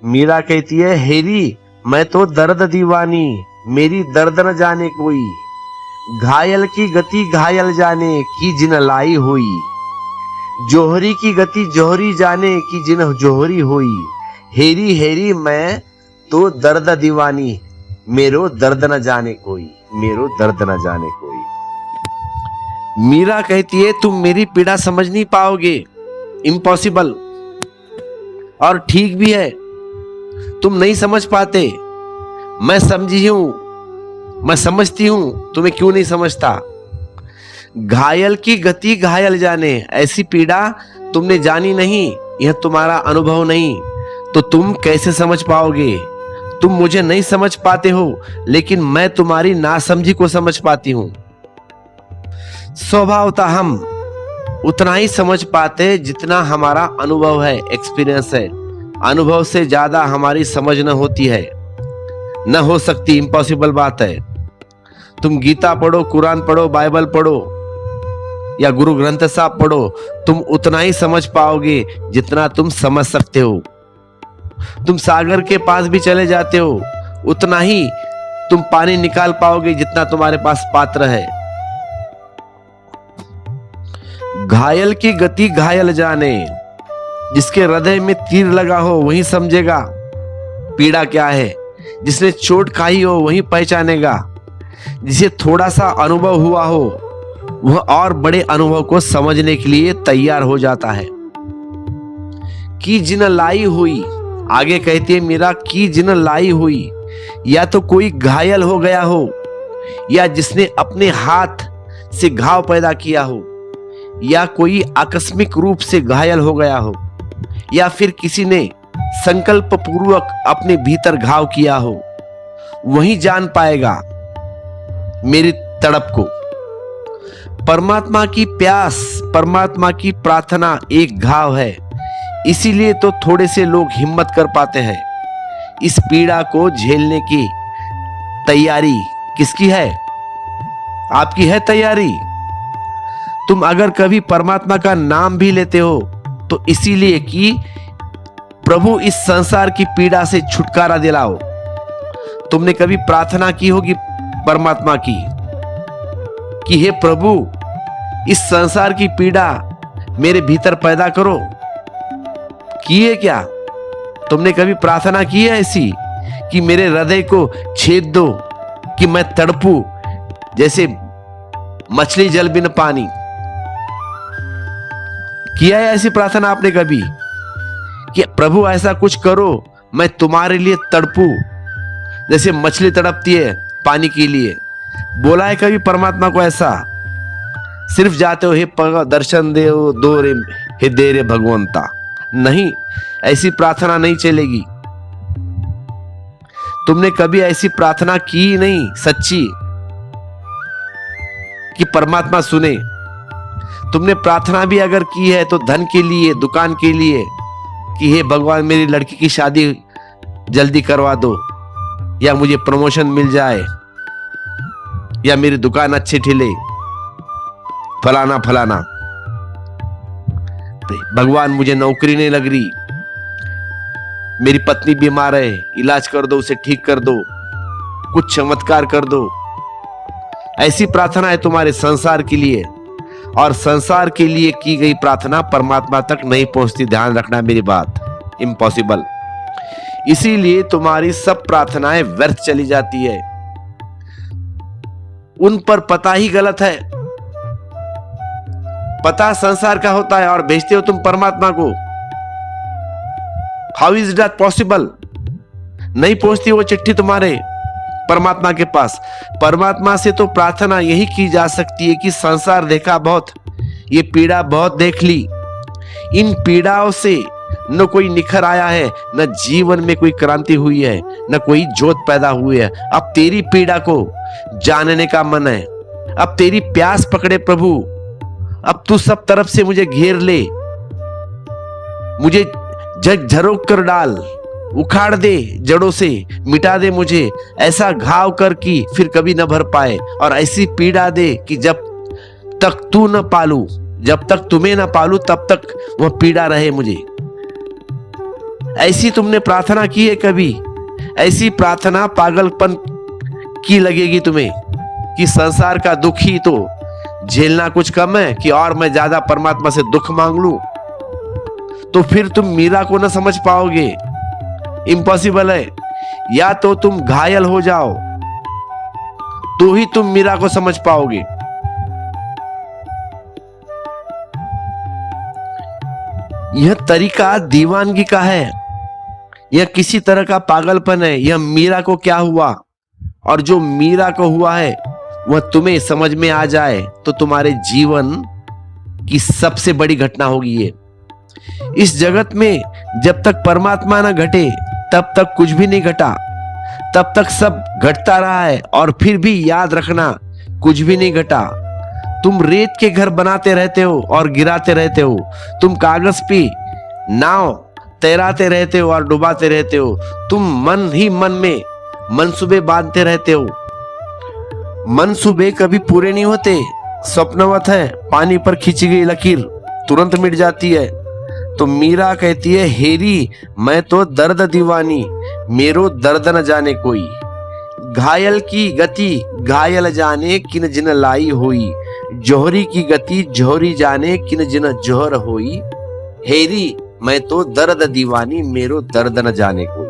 मीरा कहती है, हेरी मैं तो दर्द दीवानी, मेरी दर्द न जाने कोई। घायल की गति घायल जाने की जिन लाई हुई, जोहरी की गति जोहरी जाने की जिन जोहरी हुई। हेरी हेरी मैं तो दर्द दीवानी, मेरो दर्द न जाने कोई, मेरो दर्द न जाने कोई। मीरा कहती है, तुम मेरी पीड़ा समझ नहीं पाओगे, इम्पॉसिबल। और ठीक भी है, तुम नहीं समझ पाते। मैं समझी हूं, मैं समझती हूं, तुम्हें क्यों नहीं समझता। घायल की गति घायल जाने, ऐसी पीड़ा तुमने जानी नहीं, यह तुम्हारा अनुभव नहीं, तो तुम कैसे समझ पाओगे। तुम मुझे नहीं समझ पाते हो, लेकिन मैं तुम्हारी नासमझी को समझ पाती हूं। स्वभावतः हम उतना ही समझ पाते जितना हमारा अनुभव है, एक्सपीरियंस है। अनुभव से ज्यादा हमारी समझ न होती है, न हो सकती, इम्पॉसिबल बात है। तुम गीता पढ़ो, कुरान पढ़ो, बाइबल पढ़ो या गुरु ग्रंथ साहब पढ़ो, तुम उतना ही समझ पाओगे जितना तुम समझ सकते हो। तुम सागर के पास भी चले जाते हो, उतना ही तुम पानी निकाल पाओगे जितना तुम्हारे पास पात्र है। घायल की गति घायल जाने, जिसके हृदय में तीर लगा हो वही समझेगा पीड़ा क्या है। जिसने चोट खाई हो वही पहचानेगा। जिसे थोड़ा सा अनुभव हुआ हो वह और बड़े अनुभव को समझने के लिए तैयार हो जाता है। की जिन लाई हुई, आगे कहती है मीरा, की जिन लाई हुई, या तो कोई घायल हो गया हो, या जिसने अपने हाथ से घाव पैदा किया हो, या कोई आकस्मिक रूप से घायल हो गया हो, या फिर किसी ने संकल्प पूर्वक अपने भीतर घाव किया हो, वही जान पाएगा मेरी तड़प को। परमात्मा की प्यास, परमात्मा की प्रार्थना एक घाव है। इसीलिए तो थोड़े से लोग हिम्मत कर पाते हैं। इस पीड़ा को झेलने की तैयारी किसकी है? आपकी है तैयारी। तुम अगर कभी परमात्मा का नाम भी लेते हो तो इसीलिए कि प्रभु इस संसार की पीड़ा से छुटकारा दिलाओ। तुमने कभी प्रार्थना की होगी परमात्मा की कि हे प्रभु इस संसार की पीड़ा मेरे भीतर पैदा करो, किए क्या? तुमने कभी प्रार्थना की है ऐसी कि मेरे हृदय को छेद दो कि मैं तड़पू जैसे मछली जल बिन पानी? किया है ऐसी प्रार्थना आपने कभी कि प्रभु ऐसा कुछ करो मैं तुम्हारे लिए तड़पू जैसे मछली तड़पती है पानी के लिए? बोला है कभी परमात्मा को ऐसा? सिर्फ जाते हो हे दर्शन दे दो रे, हे दे रे भगवंता। नहीं, ऐसी प्रार्थना नहीं चलेगी। तुमने कभी ऐसी प्रार्थना की नहीं सच्ची कि परमात्मा सुने। तुमने प्रार्थना भी अगर की है तो धन के लिए, दुकान के लिए कि हे भगवान मेरी लड़की की शादी जल्दी करवा दो, या मुझे प्रमोशन मिल जाए, या मेरी दुकान अच्छी ठिले, फलाना फलाना। भगवान मुझे नौकरी नहीं लग रही, मेरी पत्नी बीमार है, इलाज कर दो, उसे ठीक कर दो, कुछ चमत्कार कर दो। ऐसी प्रार्थना है तुम्हारे संसार के लिए, और संसार के लिए की गई प्रार्थना परमात्मा तक नहीं पहुंचती। ध्यान रखना मेरी बात, इम्पॉसिबल। इसीलिए तुम्हारी सब प्रार्थनाएं व्यर्थ चली जाती है। उन पर पता ही गलत है, पता संसार का होता है और भेजते हो तुम परमात्मा को। How is that possible? नहीं पहुंचती वो चिट्ठी तुम्हारे परमात्मा के पास। परमात्मा से तो प्रार्थना यही की जा सकती है कि संसार देखा बहुत, ये पीड़ा बहुत देख ली, इन पीड़ाओं से न कोई निखर आया है, न जीवन में कोई क्रांति हुई है, न कोई जोत पैदा हुई है। अब तेरी पीड़ा को जानने का मन है, अब तेरी प्यास पकड़े प्रभु। अब तू सब तरफ से मुझे घेर ले, मुझे झरोक कर डाल, उखाड़ दे जड़ों से, मिटा दे मुझे, ऐसा घाव कर कि फिर कभी न भर पाए, और ऐसी पीड़ा दे कि जब तक तू न पालू, जब तक तुम्हें न पालू तब तक वह पीड़ा रहे मुझे। ऐसी तुमने प्रार्थना की है कभी? ऐसी प्रार्थना पागलपन की लगेगी तुम्हें कि संसार का दुख ही तो झेलना कुछ कम है कि और मैं ज्यादा परमात्मा से दुख मांग लूं। तो फिर तुम मीरा को न समझ पाओगे, इम्पॉसिबल है। या तो तुम घायल हो जाओ तो ही तुम मीरा को समझ पाओगे। यह तरीका दीवानगी का है, यह किसी तरह का पागलपन है। यह मीरा को क्या हुआ और जो मीरा को हुआ है वह तुम्हें समझ में आ जाए तो तुम्हारे जीवन की सबसे बड़ी घटना होगी ये। इस जगत में जब तक परमात्मा न घटे तब तक कुछ भी नहीं घटा, तब तक सब घटता रहा है। और फिर भी याद रखना, कुछ भी नहीं घटा। तुम रेत के घर बनाते रहते हो और गिराते रहते हो, तुम कागज पे नाव तैराते रहते हो और डुबाते रहते हो, तुम मन ही मन में मनसूबे बांधते रहते हो। मनसूबे कभी पूरे नहीं होते, स्वप्नवत है, पानी पर खींची गई लकीर तुरंत मिट जाती है। तो मीरा कहती है, हेरी मैं तो दर्द दीवानी, मेरो दर्द न जाने कोई। घायल की गति घायल जाने किन जिन लाई होई, जोहरी की गति जोहरी जाने किन जिन जोहर होई। हेरी मैं तो दर्द दीवानी, मेरो दर्द न जाने कोई।